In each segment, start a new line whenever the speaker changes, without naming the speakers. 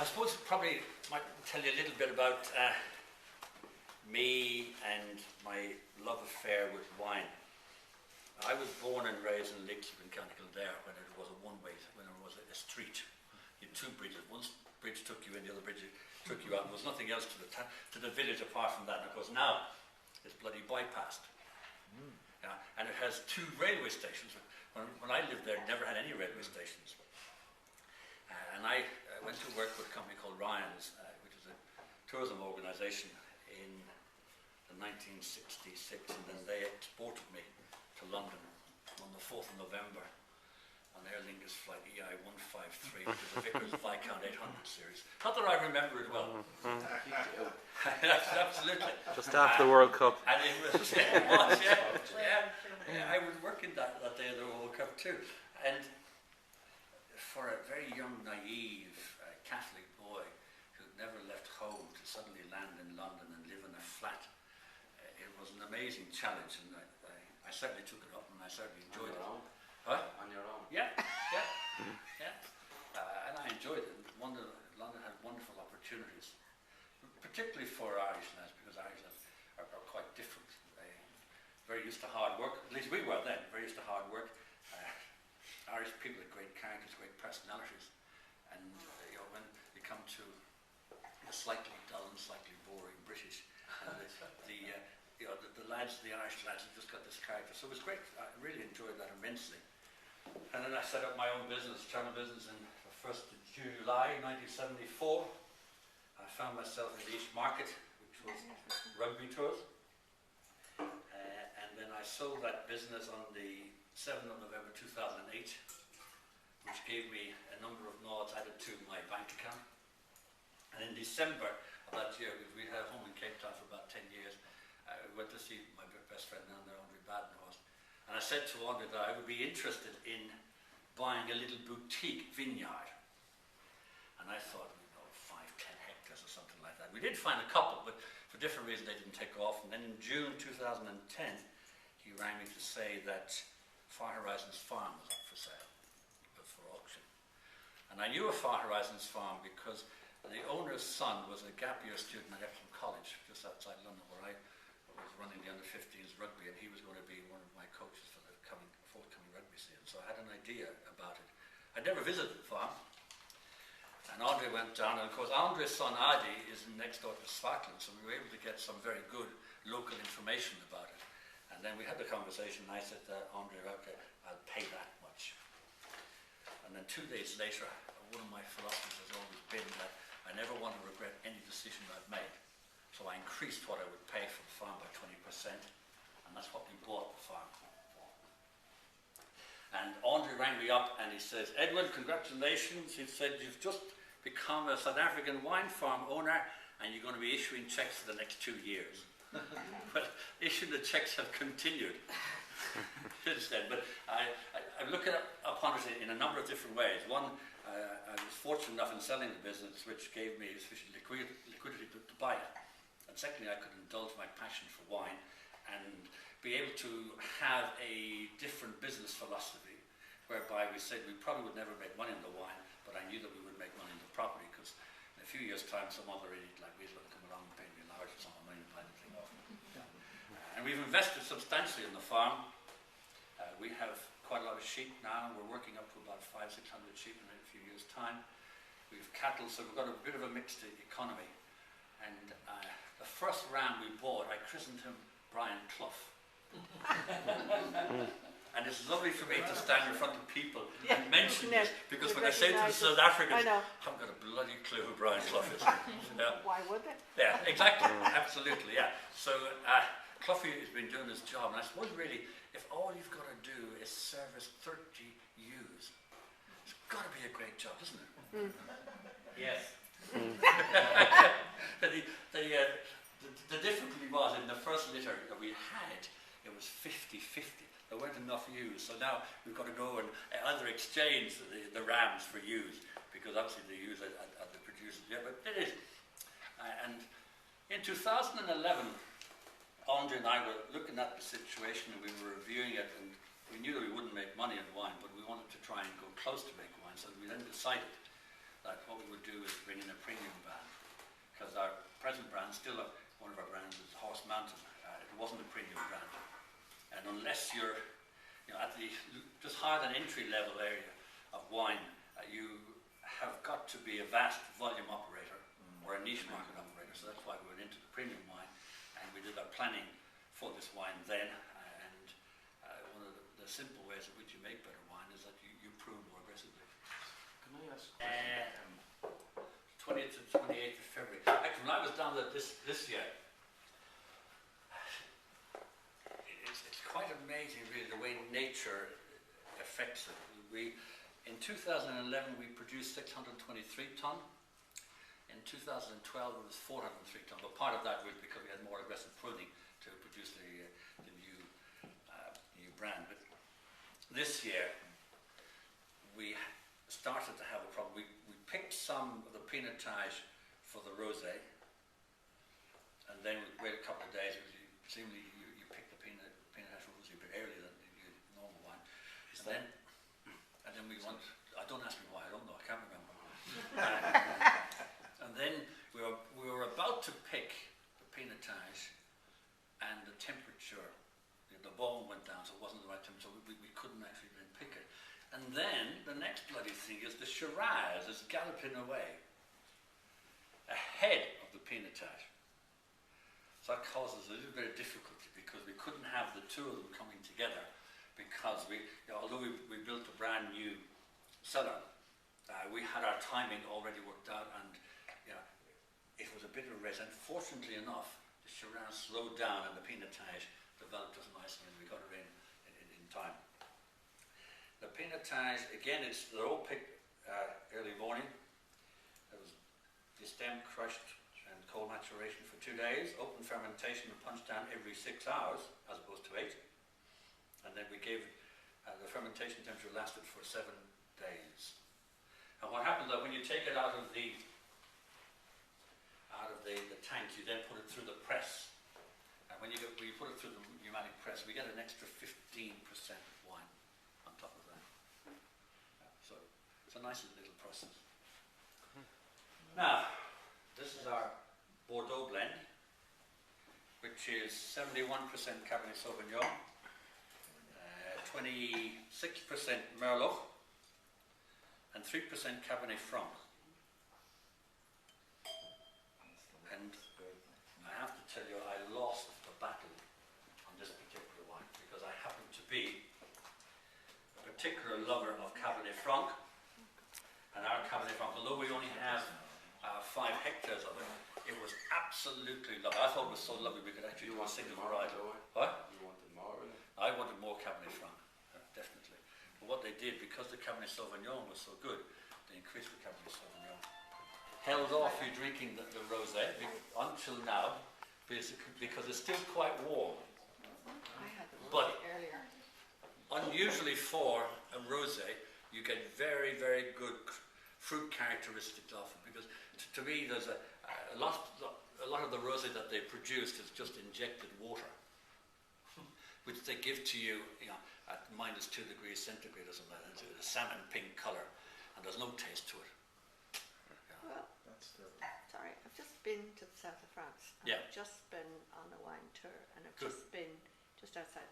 I suppose probably might tell you a little bit about me and my love affair with wine. I was born and raised in Leixlip in County Kildare when it was a one-way, when it was a street. You had two bridges. One bridge took you in, the other bridge took you out. There was nothing else to the village apart from that. And of course now it's bloody bypassed. Yeah, and it has two railway stations. When I lived there, it never had any railway stations. And I went to work with a company called Ryan's, which is a tourism organisation in 1966, and then they exported me to London on the 4th of November on Aer Lingus flight EI 153, which is a Vickers Viscount 800 series. Not that I remember it well. Absolutely.
Just after the World Cup.
And it was, I was working that day of the World Cup too. And for a very young, naive Catholic boy who'd never left home to suddenly land in London and live in a flat, it was an amazing challenge, and I certainly took it up, and I certainly enjoyed it. Huh? On your own? Yeah. And I enjoyed it. London had wonderful opportunities, particularly for Irish lads, because Irish lads are quite different. Very used to hard work, at least we were then, very used to hard work. Irish people have great characters, great personalities, and when you come to the slightly dull and slightly boring British, and the lads, the Irish lads, have just got this character. So it was great. I really enjoyed that immensely. And then I set up my own business, travel business, in the 1st of July 1974. I found myself in the East Market, which was rugby tours. And then I sold that business on the 7th of November 2008, which gave me a number of nods added to my bank account. And in December of that year, we had a home in Cape Town for about 10 years, I went to see my best friend down there, Andre Badenhorst, and I said to Andre that I would be interested in buying a little boutique vineyard. And I thought, 5-10 hectares or something like that. We did find a couple, but for different reasons they didn't take off. And then in June 2010, he rang me to say that Far Horizons Farm was up for sale, for auction. And I knew of Far Horizons Farm because the owner's son was a gap year student at Epsom College, just outside London, where I was running the under-15s rugby, and he was going to be one of my coaches for the forthcoming rugby season. So I had an idea about it. I'd never visited the farm, and Andre went down, and of course Andre's son Adi is next door to Scotland, so we were able to get some very good local information about it. And then we had the conversation, and I said to Andre, okay, I'll pay that much. And then 2 days later, one of my philosophies has always been that I never want to regret any decision I've made. So I increased what I would pay for the farm by 20%, and that's what we bought the farm for. And Andre rang me up and he says, Edwin, congratulations. He said, you've just become a South African wine farm owner and you're going to be issuing checks for the next 2 years. But issuing the checks have continued since then. But I look upon it in a number of different ways. One, I was fortunate enough in selling the business, which gave me sufficient liquidity to buy it. And secondly, I could indulge my passion for wine and be able to have a different business philosophy, whereby we said we probably would never make money in the wine, but I knew that we would make money in the property, because in a few years' time, some other idiot like me will come along and pay me large sum of money to buy the thing off. And we've invested substantially in the farm. We have quite a lot of sheep now. We're working up to about 500-600 sheep in a few years' time. We have cattle, so we've got a bit of a mixed economy. And the first ram we bought, I christened him Brian Clough. And it's lovely for me to stand in front of people and mention this, because when I say to the South Africans, I haven't got a bloody clue who Brian Clough is.
Why would they?
Yeah, exactly, absolutely, yeah. So Cloughy has been doing his job, and I suppose really, if all you've got to do is service 30 ewes, it's got to be a great job, isn't it? Yes. The difficulty was, in the first litter that we had, it was 50-50. There weren't enough ewes, so now we've got to go and either exchange the rams for ewes, because obviously the ewes are the producers. Yeah, but it is. And in 2011, Andre and I were looking at the situation, and we were reviewing it, and we knew that we wouldn't make money in wine, but we wanted to try and go close to make wine, so we then decided that what we would do is bring in a wasn't a premium brand. And unless you're at the just higher than entry level area of wine, you have got to be a vast volume operator or a niche market operator. So that's why we went into the premium wine, and we did our planning for this wine then. And one of the simple ways in which you make better wine is that you prune more aggressively.
Can I ask a question?
20th to 28th of February. Actually, when I was down there this year, it's quite amazing really the way nature affects it. In 2011 we produced 623 tonne. In 2012 it was 403 tonne, but part of that was because we had more aggressive pruning to produce the new brand. But this year we started to have a problem. We picked some of the Pinotage for the rosé, and then we waited a couple of days because presumably you pick the Pinotage rosé a bit earlier than the normal wine. And then we went, I don't ask me why, I don't know, I can't remember. And then we were about to pick the Pinotage, and the temperature, the bone went down, so it wasn't the right temperature, so we couldn't actually then pick it. And then the next bloody thing is the Shiraz is galloping away ahead of the Pinotage. So that causes a little bit of difficulty because we couldn't have the two of them coming together, because although we built a brand new cellar, we had our timing already worked out, and it was a bit of a race. And fortunately enough, the Shiraz slowed down and the Pinotage developed us nicely, and we got it in time. The Pinotage, again, they're all picked early morning. There was the stem crushed and cold maturation for 2 days, open fermentation and punch down every 6 hours as opposed to 8. And then we gave the fermentation temperature lasted for 7 days. And what happens is that when you take it out of the tank, you then put it through the press. And when you put it through the pneumatic press, we get an extra 15% wine on top of that. So it's a nice little process. Now, this is our Bordeaux blend, which is 71% Cabernet Sauvignon, 26% Merlot, and 3% Cabernet Franc. And I have to tell you, I lost the battle on this particular wine because I happen to be a particular lover of Cabernet Franc. And our Cabernet Franc, although we only have 5 hectares of it, it was absolutely lovely. I thought it was so lovely we could actually do a single variety. What?
You wanted more in it?
I wanted more Cabernet Franc, definitely. But what they did, because the Cabernet Sauvignon was so good, they increased the Cabernet Sauvignon. Held off you drinking the rosé until now, because it's still quite warm.
I had the
But
earlier.
unusually for a rosé, you get very, very good fruit characteristics of it. Because to me, there's a lot of the rosé that they produced is just injected water, which they give to you, at -2 degrees centigrade or something. It's a salmon pink colour, and there's no taste to it.
Well, sorry, I've just been to the south of France. And
Yeah.
I've just been on a wine tour, and I've
Good.
just been just outside,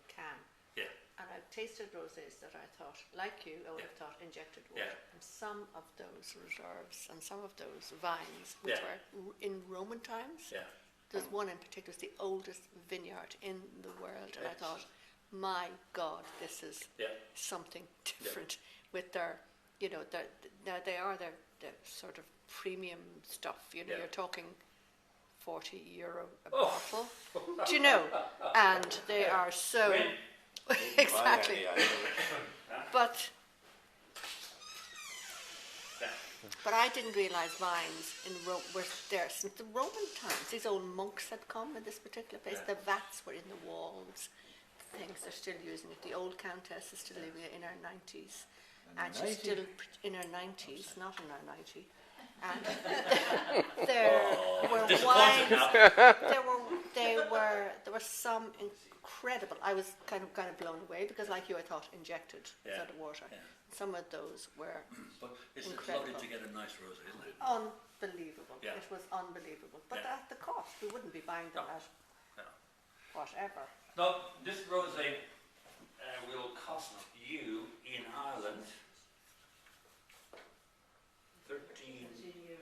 Cannes.
Yeah.
And I've tasted rosés that I thought, like you, I would have thought injected water.
Yeah.
And some of those reserves and some of those vines, which
Yeah.
were in Roman times.
Yeah.
There's one in particular, it's the oldest vineyard in the world, and I thought, my God, this is something different with their, now they're sort of premium stuff, you're talking €40 a bottle, do you know? And they are so, exactly, but I didn't realise vines in Rome were there since the Roman times. These old monks had come in this particular place. The vats were in the walls. Things they're still using it. The old countess is still living in her 90s, and she's still in her 90s, not in her 90. And there were wines. There were some incredible. I was kind of blown away because, like you, I thought injected
Yeah.
out of water.
Yeah.
Some of those were
But it's
incredible.
lovely to get a nice rosé, isn't it?
unbelievable.
Yeah.
It was unbelievable. But
Yeah.
at the cost, we wouldn't be buying them
No.
at
No.
whatever.
Now, this rosé will cost you in Ireland €13.90.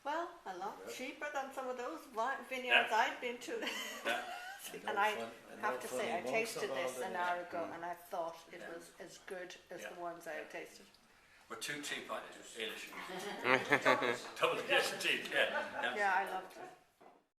Well, a lot cheaper than some of those vineyards I'd been to.
Yeah.
And I have to say, I tasted this an hour ago and I thought it was as good as
Yeah.
the ones I had tasted.
We're too cheap, Irish. Double, yes indeed, yeah.
Yeah, I loved it.